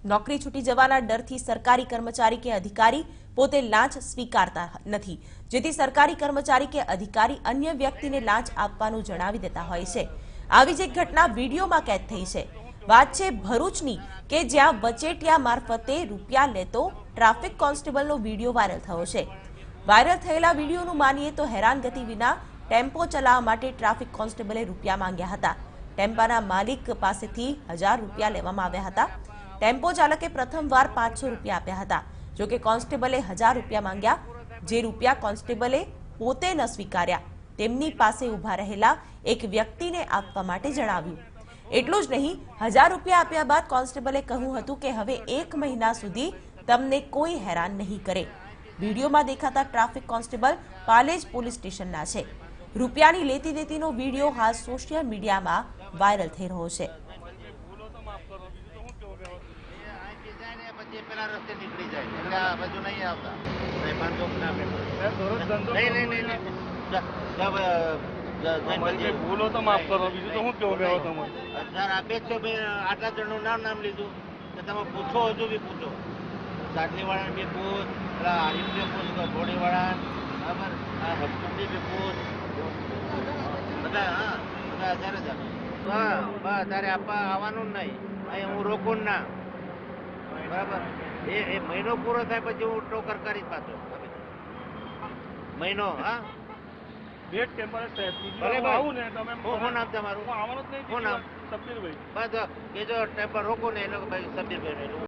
નોકરી છૂટી જવાના ડરથી સરકારી કર્મચારી કે અધિકારી પોતે લાંચ સ્વીકારતા નથી, જેથી સરકારી કર્મચારી કે અધિકારી અન્ય વ્યક્તિને લાંચ આપવાનું જણાવી દેતા હોય છે। આવી જ એક ઘટના વિડીયોમાં કેદ થઈ છે। વાત છે ભરૂચની કે જ્યાં વચેટિયા મારફતે રૂપિયા લેતો ટ્રાફિક કોન્સ્ટેબલનો વિડીયો વાયરલ થયો છે। વાયરલ થયેલા વિડીયોનું માનીએ તો હેરાનગતિ વિના ટેમ્પો ચલાવવા માટે ટ્રાફિક કોન્સ્ટેબલે રૂપિયા માંગ્યા હતા। ટેમ્પાના માલિક પાસેથી 1000 રૂપિયા લેવામાં આવ્યા હતા। ટેમ્પો ચાલકે પ્રથમવાર 500 રૂપિયા આપ્યા હતા। જોકે કોન્સ્ટેબલે 1000 રૂપિયા માંગ્યા, જે રૂપિયા કોન્સ્ટેબલે પોતે ન સ્વીકાર્યા। તેમની પાસે ઊભા રહેલા એક વ્યક્તિને આપવા માટે જણાવ્યું। એટલું જ નહીં, 1000 રૂપિયા આપ્યા બાદ કોન્સ્ટેબલે કહ્યું હતું કે હવે 1 મહિના સુધી તમને કોઈ હેરાન નહીં કરે। વિડીયોમાં દેખાતા ટ્રાફિક કોન્સ્ટેબલ પાલેજ પોલીસ સ્ટેશનના છે। રૂપિયાની લેતી દેતીનો વિડીયો હાલ સોશિયલ મીડિયામાં વાયરલ થઈ રહ્યો છે। ભૂલો તો માફ કરો, બીજું તો હું કેવું કહેવો તમે? 1000 આપે છે ભાઈ, આટલા જણનું નામ લીધું તો તમે પૂછો, હજુ બી પૂછો, સાટલી વાળા બી પૂછ, પેલા આરીફ બી પૂછ, ઘોડી વાળા, બરાબર, આ હસ્તુથી બી પૂછ, બધા હા બધા 1000 બસ તારે આપવા આવવાનું જ નહીં, અહીં હું રોકું ના, બરાબર। એ મહિનો પૂરો થાય પછી હું ટોકર કરી પાછો મહિનો, હા ડેટ ટેમ્પરરી ભલે આવું ને તમે શું નામ તમારું? આવવાનું જ નહીં, શું નામ? સબીરભાઈ। બસ એ જો ટેમ્પર રોકો ને એ લોકો ભાઈ સબીરભાઈ